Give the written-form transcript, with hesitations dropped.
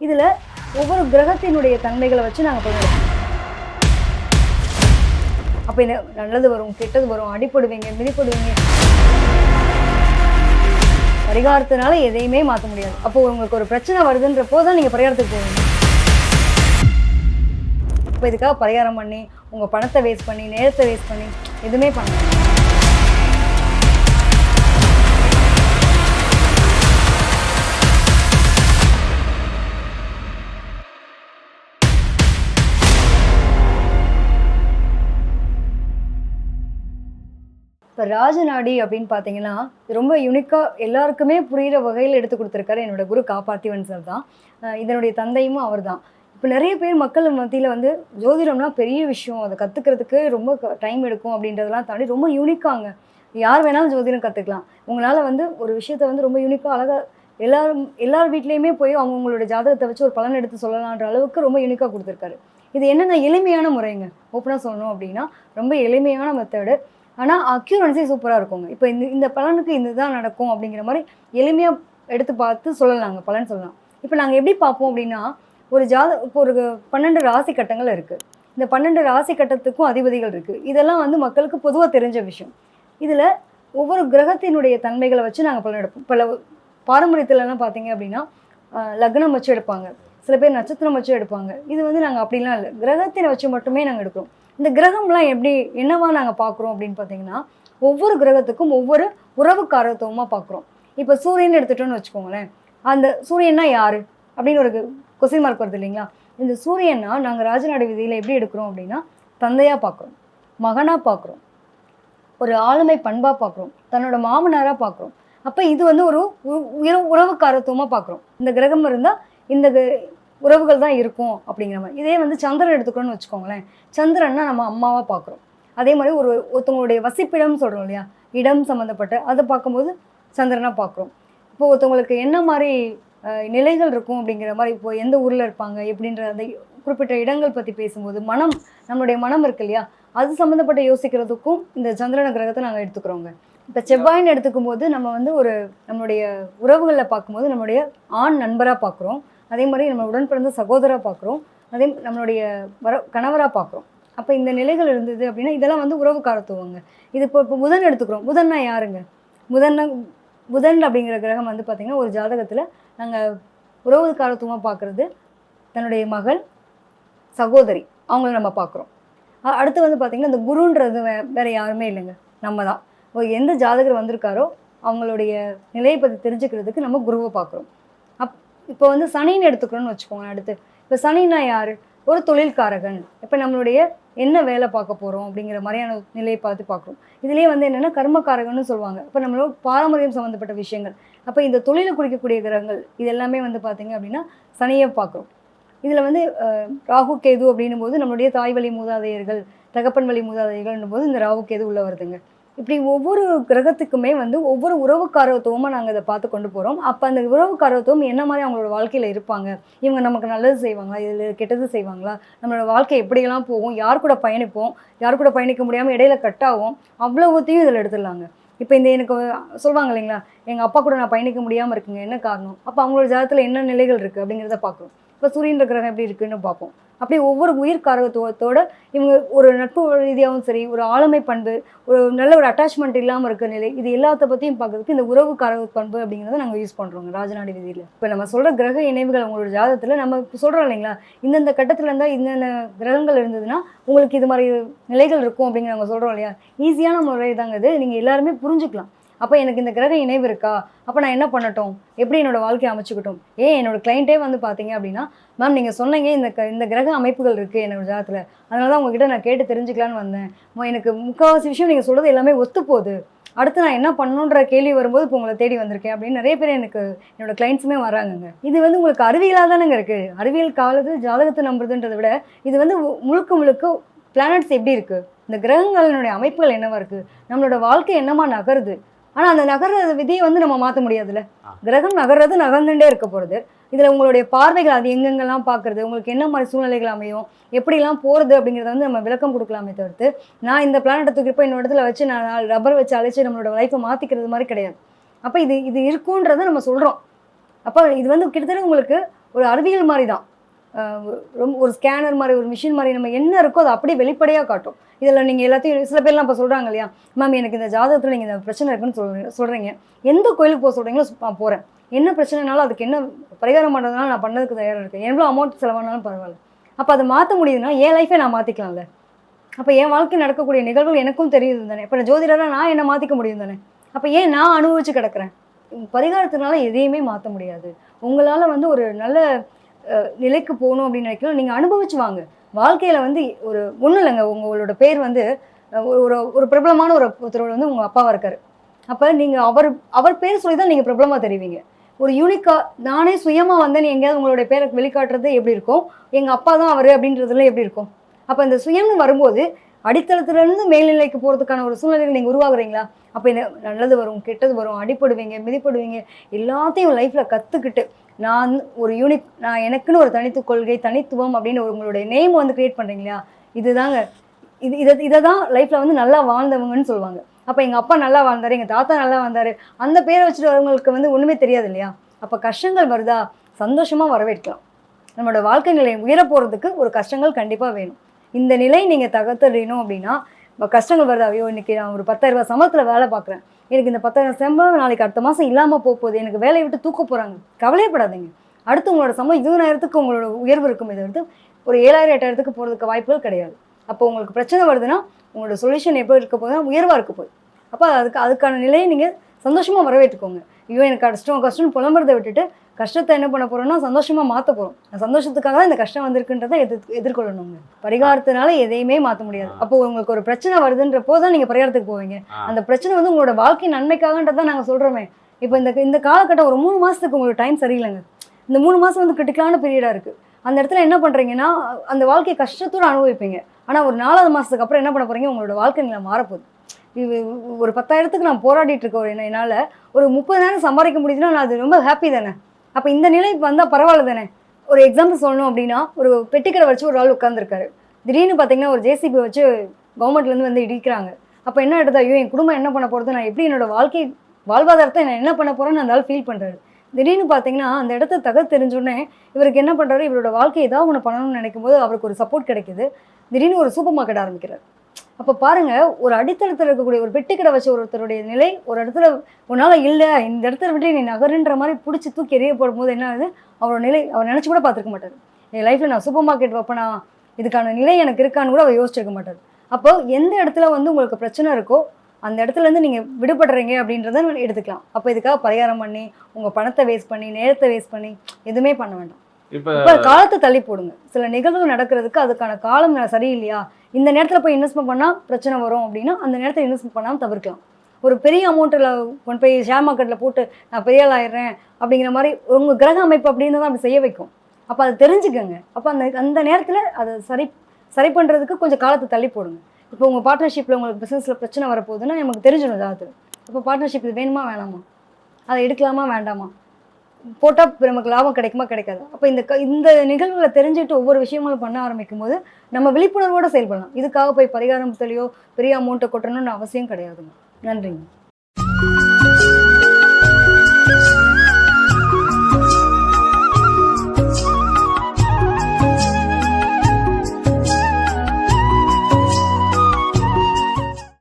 இதில் ஒவ்வொரு கிரகத்தினுடைய தன்மைகளை வச்சு நாங்கள் பண்ணுவோம். அப்போ இந்த நல்லது வரும், கெட்டது வரும், அடிப்படுவீங்க, மிதிப்படுவீங்க. பரிகாரத்தினால எதையுமே மாற்ற முடியாது. அப்போ உங்களுக்கு ஒரு பிரச்சனை வருதுன்றப்போ தான் நீங்கள் பரிகாரத்துக்கு போவீங்க. இப்போ இதுக்காக பரிகாரம் பண்ணி உங்கள் பணத்தை வேஸ்ட் பண்ணி நேரத்தை வேஸ்ட் பண்ணி எதுவுமே பண்ண. இப்போ ராஜநாடி அப்படின்னு பார்த்தீங்கன்னா ரொம்ப யூனிக்காக எல்லாருக்குமே புரிகிற வகையில் எடுத்து கொடுத்துருக்காரு என்னோட குரு காப்பாத்திவன் சார் தான். இதனுடைய தந்தையும் அவர் தான். இப்போ நிறைய பேர் மக்கள் மத்தியில் வந்து ஜோதிடம்லாம் பெரிய விஷயம், அதை கற்றுக்கிறதுக்கு ரொம்ப டைம் எடுக்கும் அப்படின்றதெல்லாம் தாண்டி ரொம்ப யூனிக்காங்க. யார் வேணாலும் ஜோதிடம் கற்றுக்கலாம். உங்களால் வந்து ஒரு விஷயத்த வந்து ரொம்ப யூனிக்காக அழகாக எல்லார் வீட்லேயுமே போய் அவங்களோட ஜாதகத்தை வச்சு ஒரு பலன் எடுத்து சொல்லலான்ற அளவுக்கு ரொம்ப யூனிக்காக கொடுத்துருக்காரு. இது என்னென்ன எளிமையான முறைங்க, ஓப்பனாக சொல்லணும் அப்படின்னா ரொம்ப எளிமையான மெத்தடு. ஆனால் அக்யூரன்சி சூப்பராக இருக்குங்க. இப்போ இந்த பலனுக்கு இதுதான் நடக்கும் அப்படிங்கிற மாதிரி எளிமையாக எடுத்து பார்த்து சொல்லலாங்க, பலன் சொல்லலாம். இப்போ நாங்கள் எப்படி பார்ப்போம் அப்படின்னா இப்போ ஒரு 12 ராசி கட்டங்கள் இருக்குது. இந்த 12 ராசி கட்டத்துக்கும் அதிபதிகள் இருக்குது. இதெல்லாம் வந்து மக்களுக்கு பொதுவாக தெரிஞ்ச விஷயம். இதில் ஒவ்வொரு கிரகத்தினுடைய தன்மைகளை வச்சு நாங்கள் பலன் எடுப்போம். பல பாரம்பரியத்துலலாம் பார்த்தீங்க அப்படின்னா லக்னம் வச்சு எடுப்பாங்க, சில பேர் நட்சத்திரம் வச்சு எடுப்பாங்க. இது வந்து நாங்கள் அப்படிலாம் இல்லை, கிரகத்தினை வச்சு மட்டுமே நாங்கள் எடுக்கிறோம். இந்த கிரகம்லாம் எப்படி என்னவா நாங்கள் பார்க்குறோம் அப்படின்னு பார்த்தீங்கன்னா ஒவ்வொரு கிரகத்துக்கும் ஒவ்வொரு உறவுக்காரத்துவமாக பார்க்குறோம். இப்போ சூரியன் எடுத்துட்டோன்னு வச்சுக்கோங்களேன். அந்த சூரியன்னா யார் அப்படின்னு ஒரு கொஸ்டின் மார்க் வருது இல்லைங்களா? இந்த சூரியன்னா நாங்கள் ராஜநாடி விதியில் எப்படி எடுக்கிறோம் அப்படின்னா தந்தையாக பார்க்குறோம், மகனாக பார்க்குறோம், ஒரு ஆளுமை பண்பாக பார்க்குறோம், தன்னோட மாமனாராக பார்க்குறோம். அப்போ இது வந்து ஒரு உறவுக்காரத்துவமாக பார்க்குறோம். இந்த கிரகம் இருந்தால் இந்த உறவுகள் தான் இருக்கும் அப்படிங்கிற மாதிரி. இதே வந்து சந்திரன் எடுத்துக்கணும்னு வச்சுக்கோங்களேன். சந்திரன்னா நம்ம அம்மாவாக பார்க்குறோம். அதே மாதிரி ஒருத்தவங்களுடைய வசிப்பிடம் சொல்கிறோம் இல்லையா, இடம் சம்மந்தப்பட்ட அதை பார்க்கும்போது சந்திரனாக பார்க்குறோம். இப்போ ஒருத்தவங்களுக்கு என்ன மாதிரி நிலைகள் இருக்கும் அப்படிங்கிற மாதிரி, இப்போ எந்த ஊரில் இருப்பாங்க எப்படின்ற அந்த குறிப்பிட்ட இடங்கள் பற்றி பேசும்போது நம்மளுடைய மனம் இருக்கு இல்லையா, அது சம்மந்தப்பட்ட யோசிக்கிறதுக்கும் இந்த சந்திரன கிரகத்தை நாங்கள் எடுத்துக்கிறோங்க. இப்போ செவ்வாயின்னு எடுத்துக்கும் போது நம்ம வந்து நம்மளுடைய உறவுகளில் பார்க்கும்போது நம்மளுடைய ஆண் நண்பராக பார்க்குறோம். அதே மாதிரி நம்ம உடன் பிறந்த சகோதராக பார்க்குறோம். அதே நம்மளுடைய கணவராக பார்க்குறோம். அப்போ இந்த நிலைகள் இருந்தது அப்படின்னா இதெல்லாம் வந்து உறவுக்காரத்துவங்க. இது இப்போ புதன் எடுத்துக்கிறோம். புதன்னா யாருங்க? புதன் அப்படிங்கிற கிரகம் வந்து பார்த்திங்கன்னா ஒரு ஜாதகத்தில் நாங்கள் உறவுக்காரத்துவமாக பார்க்குறது தன்னுடைய மகள், சகோதரி, அவங்கள நம்ம பார்க்குறோம். அடுத்து வந்து பார்த்திங்கன்னா இந்த குருன்றது வேறு யாருமே இல்லைங்க, நம்ம தான். எந்த ஜாதகர் வந்திருக்காரோ அவங்களுடைய நிலையை பற்றி தெரிஞ்சுக்கிறதுக்கு நம்ம குருவை பார்க்குறோம். இப்போ வந்து சனின்னு எடுத்துக்கிறோன்னு வச்சுக்கோங்க. அடுத்து இப்போ சனின்னா யார்? ஒரு தொழில்காரகன். இப்போ நம்மளுடைய என்ன வேலை பார்க்க போகிறோம் அப்படிங்கிற மாதிரியான நிலையை பார்க்குறோம். இதுலேயே வந்து என்னென்னா கர்மக்காரகன்னு சொல்லுவாங்க. இப்போ நம்மளோட பாரம்பரியம் சம்மந்தப்பட்ட விஷயங்கள். அப்போ இந்த தொழிலை குறிக்கக்கூடிய கிரகங்கள் இது எல்லாமே வந்து பார்த்திங்க அப்படின்னா சனியை பார்க்குறோம். இதில் வந்து ராகு கேது அப்படின்னும் போது நம்மளுடைய தாய் வழி மூதாதையர்கள், தகப்பன் வழி மூதாதையர்கள்னும் போது இந்த ராகு கேது உள்ளே வருதுங்க. இப்படி ஒவ்வொரு கிரகத்துக்குமே வந்து ஒவ்வொரு உறவுக்காரத்துவமாக நாங்கள் இதை பார்த்து கொண்டு போகிறோம். அப்போ அந்த உறவுக்காரத்துவம் என்ன மாதிரி அவங்களோட வாழ்க்கையில் இருப்பாங்க, இவங்க நமக்கு நல்லது செய்வாங்களா, இதில் கெட்டது செய்வாங்களா, நம்மளோட வாழ்க்கை எப்படியெல்லாம் போகும், யார் கூட பயணிப்போம், யார் கூட பயணிக்க முடியாமல் இடையில கட்டாகும், அவ்வளோத்தையும் இதில் எடுத்துடலாங்க. இப்போ எனக்கு சொல்லுவாங்க இல்லைங்களா, எங்கள் அப்பா கூட நான் பயணிக்க முடியாமல் இருக்குங்க, என்ன காரணம்? அப்போ அவங்களோட ஜாதகத்தில் என்ன நிலைகள் இருக்குது அப்படிங்கிறத பார்க்குறோம். இப்போ சூரியன் கிரகம் எப்படி இருக்குன்னு பார்ப்போம். அப்படியே ஒவ்வொரு உயிர் காரகத்துவத்தோட இவங்க ஒரு நட்பு ரீதியாகவும் சரி, ஒரு ஆளுமை பண்பு, ஒரு நல்ல ஒரு அட்டாச்மெண்ட் இல்லாமல் இருக்கிற நிலை, இது எல்லாத்த பற்றியும் பார்க்கறதுக்கு இந்த உறவு காரக பண்பு அப்படிங்கிறத நாங்கள் யூஸ் பண்ணுறோங்க ராஜநாடி விதியில். இப்போ நம்ம சொல்கிற கிரக இணைவுகள் உங்களோட ஜாதகத்தில் நம்ம சொல்கிறோம் இல்லைங்களா, இந்தந்த கட்டத்தில் இருந்தால் இந்தந்த கிரகங்கள் இருந்ததுன்னா உங்களுக்கு இது மாதிரி நிலைகள் இருக்கும் அப்படிங்கிற நாங்கள் சொல்கிறோம் இல்லையா. ஈஸியான முறை தாங்க இது, நீங்கள் எல்லாருமே புரிஞ்சுக்கலாம். அப்போ எனக்கு இந்த கிரக இணைவு இருக்கா, அப்போ நான் என்ன பண்ணட்டும், எப்படி என்னோடய வாழ்க்கையை அமைச்சுக்கிட்டோம். என்னோடய கிளைண்ட்டே வந்து பார்த்தீங்க அப்படின்னா, மேம் நீங்கள் சொன்னீங்க இந்த கிரக அமைப்புகள் இருக்குது என்னோட ஜாதகத்தில், அதனால தான் உங்ககிட்ட நான் கேட்டு தெரிஞ்சுக்கலான்னு வந்தேன். எனக்கு முக்கால்வாசி விஷயம் நீங்கள் சொல்கிறது எல்லாமே ஒத்து போகுது, அடுத்து நான் என்ன பண்ணணுன்ற கேள்வி வரும்போது இப்போ உங்களை தேடி வந்திருக்கேன் அப்படின்னு நிறைய பேர் என்னோட கிளைண்ட்ஸுமே வராங்கங்க. இது வந்து உங்களுக்கு அறிவியலாக தானேங்க இருக்குது. அறிவியல் காலத்து ஜாதகத்தை நம்புறதுன்றதை விட இது வந்து முழுக்க பிளானட்ஸ் எப்படி இருக்குது, இந்த கிரகங்களினுடைய அமைப்புகள் என்னவா இருக்குது, நம்மளோட வாழ்க்கை என்னமா நகருது. ஆனால் அந்த நகர்ற விதியை வந்து நம்ம மாற்ற முடியாதுல்ல. கிரகம் நகர்றது நகர்ந்துட்டே இருக்க போகிறது. இதில் உங்களுடைய பார்வைகள் அது எங்கெங்கெல்லாம் பார்க்குறது, உங்களுக்கு என்ன மாதிரி சூழ்நிலைகள் அமையும், எப்படிலாம் போகிறது அப்படிங்கிறத வந்து நம்ம விளக்கம் கொடுக்கலாமே தவிர்த்து, நான் இந்த பிளானட்டை தூக்கி போய் என்னோட இடத்துல வச்சு நான் ரப்பர் வச்சு அழைச்சி நம்மளோட லைஃப்பை மாற்றிக்கிறது மாதிரி கிடையாது. அப்போ இது இருக்குன்றதை நம்ம சொல்கிறோம். அப்போ இது வந்து கிட்டத்தட்ட உங்களுக்கு ஒரு அறிவியல் மாதிரி தான். ரொம்ப ஒரு ஸ்கேனர் மாதிரி, ஒரு மிஷின் மாதிரி நம்ம என்ன இருக்கோ அதை அப்படியே வெளிப்படையாக காட்டும். இதில் நீங்கள் எல்லாத்தையும் சில பேர்லாம் இப்போ சொல்கிறாங்க இல்லையா, மேம் எனக்கு இந்த ஜாதகத்தில் நீங்கள் இந்த பிரச்சனை இருக்குன்னு சொல்கிறீங்க, எந்த கோயிலுக்கு போக சொல்கிறீங்களோ நான் போகிறேன், என்ன பிரச்சனைனாலும் அதுக்கு என்ன பரிகாரம் பண்ணுறதுனால நான் பண்ணதுக்கு தயாராக இருக்கேன், எவ்வளோ அமௌண்ட் செலவானாலும் பரவாயில்ல. அப்போ அதை மாற்ற முடியுதுன்னா என் லைஃபை நான் மாற்றிக்கலாம்ல. அப்போ என் வாழ்க்கை நடக்கக்கூடிய நிகழ்வுகள் எனக்கும் தெரியுது தானே. இப்போ நான் ஜோதிடராக நான் என்ன மாற்றிக்க முடியும் தானே. அப்போ ஏன் நான் அனுபவிச்சு கிடக்கிறேன்? பரிகாரத்தினால எதையுமே மாற்ற முடியாது. உங்களால் வந்து ஒரு நல்ல நிலைக்கு போகணும் அப்படின்னு நினைக்கலாம், நீங்கள் அனுபவிச்சு வாங்க. வாழ்க்கையில் வந்து ஒரு ஒன்றும் இல்லைங்க, உங்களோட பேர் வந்து ஒரு ஒரு பிரபலமான ஒருத்தரோட வந்து உங்கள் அப்பாவாக இருக்கார். அப்போ நீங்கள் அவர் பேர் சொல்லி தான் நீங்கள் பிரபலமாக தெரிவிங்க. ஒரு யூனிக்காக நானே சுயமாக வந்தேன்னு எங்கேயாவது உங்களுடைய பேரை வெளிக்காட்டுறது எப்படி இருக்கும், எங்கள் அப்பா தான் அவர் அப்படின்றதுல எப்படி இருக்கும்? அப்போ இந்த சுயம்னு வரும்போது அடித்தளத்துலேருந்து மேல்நிலைக்கு போகிறதுக்கான ஒரு சூழ்நிலைகள் நீங்கள் உருவாகுறீங்களா? அப்போ என்ன நல்லது வரும், கெட்டது வரும், அடிப்படுவீங்க, மிதிப்படுவீங்க, எல்லாத்தையும் லைஃப்பில் கற்றுக்கிட்டு நான் ஒரு நான் எனக்குன்னு ஒரு தனித்து கொள்கை, தனித்துவம் அப்படின்னு உங்களுடைய நேம் வந்து க்ரியேட் பண்ணுறீங்களா? இதுதாங்க இதை தான் லைஃப்பில் வந்து நல்லா வாழ்ந்தவங்கன்னு சொல்லுவாங்க. அப்போ எங்கள் அப்பா நல்லா வாழ்ந்தார், எங்கள் தாத்தா நல்லா வாழ்ந்தார், அந்த பேரை வச்சுட்டு வரவங்களுக்கு வந்து ஒன்றுமே தெரியாது இல்லையா? அப்போ கஷ்டங்கள் வருதா, சந்தோஷமாக வரவேற்கலாம். நம்மளோட வாழ்க்கை நிலையை உயர போகிறதுக்கு ஒரு கஷ்டங்கள் கண்டிப்பாக வேணும். இந்த நிலை நீங்கள் தகர்த்துடணும் அப்படின்னா, கஷ்டங்கள் வருது, ஐயோ இன்றைக்கி நான் ஒரு 10,000 ரூபா சம்பளத்தில் வேலை பார்க்குறேன், எனக்கு இந்த 10,000 சம்பளம் நாளைக்கு அடுத்த மாதம் இல்லாமல் போகுது, எனக்கு வேலையை விட்டு தூக்க போகிறாங்க, கவலையப்படாதீங்க. அடுத்து உங்களோட சம்பளம் 20,000க்கு உங்களோட உயர்வு இருக்கும். இதை எடுத்து ஒரு 7,000 8,000க்கு போகிறதுக்கு வாய்ப்புகள் கிடையாது. அப்போ உங்களுக்கு பிரச்சனை வருதுன்னா உங்களோட சொல்யூஷன் எப்படி இருக்க போகுதுன்னா உயர்வாக இருக்க போகுது. அப்போ அதுக்கான நிலையை நீங்கள் சந்தோஷமாக வரவேற்றுக்கோங்க. ஐயோ எனக்கு கஷ்டம்னு புலம்புறதை விட்டுட்டு கஷ்டத்தை என்ன பண்ண போகிறோம்னா சந்தோஷமாக மாற்ற போகிறோம். சந்தோஷத்துக்காக தான் இந்த கஷ்டம் வந்திருக்குன்றதை எதிர்கொள்ளணுங்க. பரிகாரத்தினால எதையுமே மாற்ற முடியாது. அப்போ உங்களுக்கு ஒரு பிரச்சனை வருதுன்றப்போ தான் நீங்கள் பரிகாரத்துக்கு போவீங்க. அந்த பிரச்சனை வந்து உங்களோட வாழ்க்கை நன்மைக்காகன்றதான் நாங்கள் சொல்கிறோமே. இப்போ இந்த காலகட்டம் ஒரு 3 மாதத்துக்கு உங்களுக்கு டைம் சரியில்லைங்க. இந்த 3 மாதம் வந்து கிரிட்டிக்கலான பீரியடாக இருக்குது. அந்த இடத்துல என்ன பண்ணுறீங்கன்னா அந்த வாழ்க்கையை கஷ்டத்தோடு அனுபவிப்பீங்க. ஆனால் ஒரு 4வது மாதத்துக்கு அப்புறம் என்ன பண்ண போகிறீங்க, உங்களோட வாழ்க்கை நிலை மாறப்போகுது. ஒரு 10,000க்கு நான் போராடிட்டு இருக்க ஒரு என்னால் ஒரு 30,000 சம்பாதிக்க முடியுதுன்னா நான் அது ரொம்ப ஹாப்பி தானே. அப்போ இந்த நிலைக்கு வந்தால் பரவாயில்ல தானே. ஒரு எக்ஸாம்பிள் சொல்லணும் அப்படின்னா, ஒரு பெட்டிக்கடை வச்சு ஒரு ஆள் உட்காந்துருக்காரு. திடீர்னு பார்த்தீங்கன்னா ஒரு ஜேசிபி வச்சு கவர்மெண்ட்லேருந்து வந்து இடிக்கிறாங்க. அப்போ என்ன எடுத்தா, ஐயோ என் குடும்பம் என்ன பண்ண போகிறது, நான் எப்படி என்னோட வாழ்வாதாரத்தை நான் என்ன பண்ண போகிறேன்னு அந்த ஆள் ஃபீல் பண்ணுறாரு. திடீர்னு பார்த்தீங்கன்னா அந்த இடத்த தெரிஞ்சோடனே இவருக்கு என்ன பண்ணுறாரு, இவரோட வாழ்க்கை ஏதாவது ஒன்று பண்ணணும்னு நினைக்கும் போது அவருக்கு ஒரு சப்போர்ட் கிடைக்குது. திடீர்னு ஒரு சூப்பர் மார்க்கெட் ஆரம்பிக்கிறார். அப்போ பாருங்கள், ஒரு அடித்தளத்தில் இருக்கக்கூடிய ஒரு பெட்டிக்கடை வச்ச ஒருத்தருடைய நிலை ஒரு இடத்துல உன்னால் இல்லை, இந்த இடத்துல விட்டு நீ நகருன்ற மாதிரி பிடிச்சி தூக்கி எறிய போடும்போது என்ன ஆகுது, அவரோட நிலை அவர் நினச்சி கூட பார்த்துருக்க மாட்டார். என் லைஃப்பில் நான் சூப்பர் மார்க்கெட் வைப்பேனா, இதுக்கான நிலை எனக்கு இருக்கான்னு கூட அவர் யோசிச்சிருக்க மாட்டார். அப்போ எந்த இடத்துல வந்து உங்களுக்கு பிரச்சனை இருக்கோ அந்த இடத்துலேருந்து நீங்கள் விடுபடுறீங்க அப்படின்றத எடுத்துக்கலாம். அப்போ இதுக்காக பரிகாரம் பண்ணி உங்கள் பணத்தை வேஸ்ட் பண்ணி நேரத்தை வேஸ்ட் பண்ணி எதுவுமே பண்ண வேண்டாம். இப்போ காலத்தை தள்ளி போடுங்க. சில நிகழ்வுகள் நடக்கிறதுக்கு அதுக்கான காலம் சரியில்லையா, இந்த நேரத்தில் போய் இன்வெஸ்ட்மெண்ட் பண்ணால் பிரச்சனை வரும் அப்படின்னா அந்த நேரத்தில் இன்வெஸ்ட்மெண்ட் பண்ணாமல் தவிர்க்கலாம். ஒரு பெரிய அமௌண்ட்டில் கொண்டு போய் ஷேர் மார்க்கெட்டில் போட்டு நான் பெரிய ஆள் ஆயிடுறேன் அப்படிங்கிற மாதிரி உங்கள் கிரக அமைப்பு அப்படின்னு தான் அப்படி செய்ய வைக்கும். அப்போ அதை தெரிஞ்சுக்கோங்க. அப்போ அந்த நேரத்தில் அதை சரி பண்ணுறதுக்கு கொஞ்சம் காலத்தை தள்ளி போடுங்க. இப்போ உங்கள் பார்ட்னர்ஷிப்பில் உங்களுக்கு பிஸ்னஸில் பிரச்சனை வரப்போகுதுன்னா நமக்கு தெரிஞ்சிடும் ஏதாவது. இப்போ பார்ட்னர்ஷிப் இது வேணுமா வேணாமா, அதை எடுக்கலாமா வேண்டாமா, போட்டால் நமக்கு லாபம் கிடைக்குமா கிடைக்காது. அப்போ இந்த நிகழ்வுகளை தெரிஞ்சுட்டு ஒவ்வொரு விஷயங்களும் பண்ண ஆரம்பிக்கும் போது நம்ம விழிப்புணர்வோடு செயல்படலாம். இதுக்காக போய் பரிகாரத்திலையோ பெரிய அமௌண்ட்டை கொட்டணும்னு அவசியம் கிடையாதுங்க. நன்றிங்க.